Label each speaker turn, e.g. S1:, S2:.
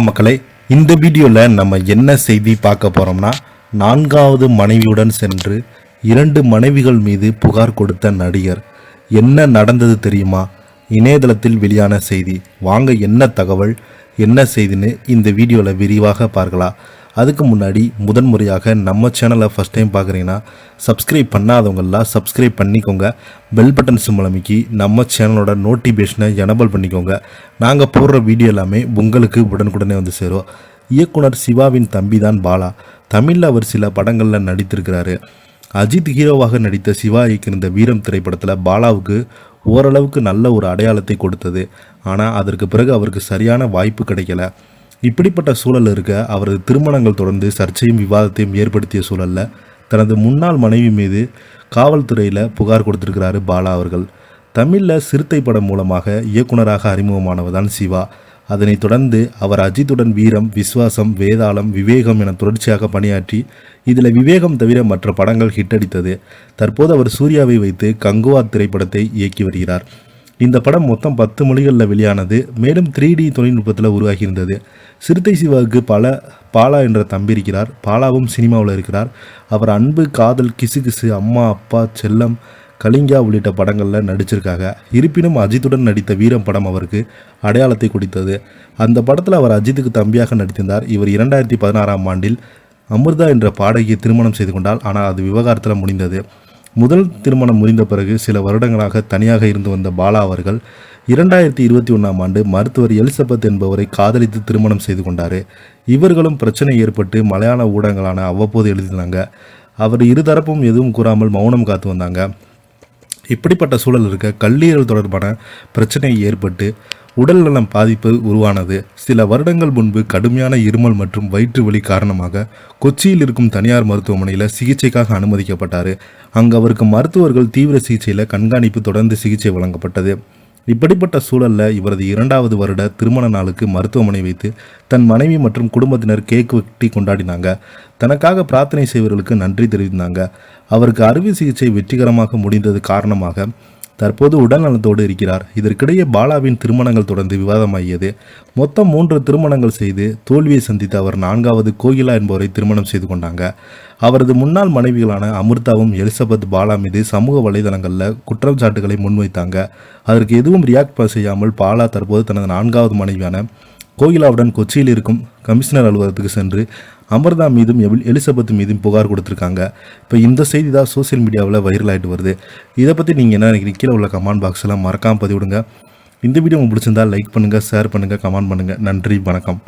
S1: மக்களே, இந்த வீடியோவில் நம்ம என்ன செய்தி பார்க்க போகிறோம்னா, நான்காவது மனைவியுடன் சென்று 2 மனைவிகள் மீது புகார் கொடுத்த நடிகர். என்ன நடந்தது தெரியுமா? இணையதளத்தில் வெளியான செய்தி. வாங்க என்ன தகவல், என்ன செய்தின்னு இந்த வீடியோவில் விரிவாக பார்க்கலாம். அதுக்கு முன்னாடி முதன்முறையாக நம்ம சேனலை ஃபஸ்ட் டைம் பார்க்குறீங்கன்னா சப்ஸ்கிரைப் பண்ணாதவங்களாம் சப்ஸ்கிரைப் பண்ணிக்கோங்க. பெல் பட்டன் சிம்பல் அமைக்கி நம்ம சேனலோட நோட்டிஃபிகேஷனை எனபிள் பண்ணிக்கோங்க. நாங்கள் போடுற வீடியோ எல்லாமே உங்களுக்கு உடனுக்குடனே வந்து சேரும். இயக்குனர் சிவாவின் தம்பி தான் பாலா. தமிழில் அவர் சில படங்களில் நடித்திருக்கிறாரு. அஜித் ஹீரோவாக நடித்த சிவா இயக்கியிருந்த வீரம் திரைப்படத்தில் பாலாவுக்கு ஓரளவுக்கு நல்ல ஒரு அடையாளத்தை கொடுத்தது. ஆனால் அதற்கு பிறகு அவருக்கு சரியான வாய்ப்பு கிடைக்கல. இப்படிப்பட்ட சூழல் இருக்க அவரது திருமணங்கள் தொடர்ந்து சர்ச்சையும் விவாதத்தையும் ஏற்படுத்திய சூழலில் தனது முன்னாள் மனைவி மீது காவல்துறையில் புகார் கொடுத்திருக்கிறாரு பாலா அவர்கள். தமிழில் சிறுத்தை படம் மூலமாக இயக்குனராக அறிமுகமானவர் தான் சிவா. அதனைத் தொடர்ந்து அவர் அஜித்துடன் வீரம், விஸ்வாசம், வேதாளம், விவேகம் என தொடர்ச்சியாக பணியாற்றி இதில் விவேகம் தவிர மற்ற படங்கள் ஹிட் அடித்தது. தற்போது அவர் சூர்யாவை வைத்து கங்குவா திரைப்படத்தை இயக்கி வருகிறார். இந்த படம் மொத்தம் 10 மொழிகளில் வெளியானது. மேலும் 3D தொழில்நுட்பத்தில் உருவாகியிருந்தது. சிறுத்தை சிவாவுக்கு பாலா என்ற தம்பி இருக்கிறார். பாலாவும் சினிமாவில் இருக்கிறார். அவர் அன்பு, காதல், கிசு கிசு, அம்மா அப்பா, செல்லம், கலிங்கா உள்ளிட்ட படங்களில் நடிச்சிருக்காங்க. இருப்பினும் அஜித்துடன் நடித்த வீரம் படம் அவருக்கு அடையாளத்தை கொடுத்தது. அந்த படத்தில் அவர் அஜித்துக்கு தம்பியாக நடித்திருந்தார். இவர் 2016ஆம் ஆண்டில் அமிர்தா என்ற பாடகியை திருமணம் செய்து கொண்டால், ஆனால் அது விவகாரத்தில் முடிந்தது. முதல் திருமணம் முடிந்த பிறகு சில வருடங்களாக தனியாக இருந்து வந்த பாலா அவர்கள் 2021ஆம் ஆண்டு மருத்துவர் எலிசபெத் என்பவரை காதலித்து திருமணம் செய்து கொண்டார். இவர்களும் பிரச்சனை ஏற்பட்டு மலையாள ஊடகங்களான அவ்வப்போது எழுதினாங்க. அவர் இருதரப்பும் எதுவும் கூறாமல் மௌனம் காத்து வந்தாங்க. இப்படிப்பட்ட சூழல் இருக்க கல்லீரல் தொடர்பான பிரச்சனை ஏற்பட்டு உடல்நலம் பாதிப்பு உருவானது. சில வருடங்கள் முன்பு கடுமையான இருமல் மற்றும் வயிற்று வலி காரணமாக கொச்சியில் இருக்கும் தனியார் மருத்துவமனையில் சிகிச்சைக்காக அனுமதிக்கப்பட்டார். அங்கு அவருக்கு மருத்துவர்கள் தீவிர சிகிச்சையில் கண்காணிப்பு தொடர்ந்து சிகிச்சை வழங்கப்பட்டது. இப்படிப்பட்ட சூழலில் இவரது 2வது வருட திருமண நாளுக்கு மருத்துவமனை வைத்து தன் மனைவி மற்றும் குடும்பத்தினர் கேக் வெட்டி கொண்டாடினாங்க. தனக்காக பிரார்த்தனை செய்வர்களுக்கு நன்றி தெரிவித்தாங்க. அவருக்கு அறுவை சிகிச்சை வெற்றிகரமாக முடிந்தது காரணமாக தற்போது உடல் நலத்தோடு இருக்கிறார். இதற்கிடையே பாலாவின் திருமணங்கள் தொடர்ந்து விவாதமாகியது. மொத்தம் 3 திருமணங்கள் செய்து தோல்வியை சந்தித்த அவர் 4வது கோகிலா என்பவரை திருமணம் செய்து கொண்டாங்க. அவரது முன்னாள் மனைவிகளான அமிர்தாவும் எலிசபெத் பாலா மீது சமூக வலைதளங்களில் குற்றச்சாட்டுகளை முன்வைத்தாங்க. அதற்கு எதுவும் ரியாக்ட் செய்யாமல் பாலா தற்போது தனது 4வது மனைவியான கோகிலாவுடன் கொச்சியில் இருக்கும் கமிஷனர் அலுவலகத்துக்கு சென்று அமிர்தா மீதும் எலிசபெத் மீதும் புகார் கொடுத்துருக்காங்க. இப்போ இந்த செய்தி தான் சோசியல் மீடியாவில் வைரல் ஆகிட்டு வருது. இதை பற்றி நீங்கள் என்ன நினைக்கிறீங்க? கீழே உள்ள கமெண்ட் பாக்ஸில் மறக்காமல் பதிவிடுங்க. இந்த வீடியோ உங்களுக்கு பிடிச்சிருந்தால் லைக் பண்ணுங்கள், ஷேர் பண்ணுங்கள், கமெண்ட் பண்ணுங்கள். நன்றி, வணக்கம்.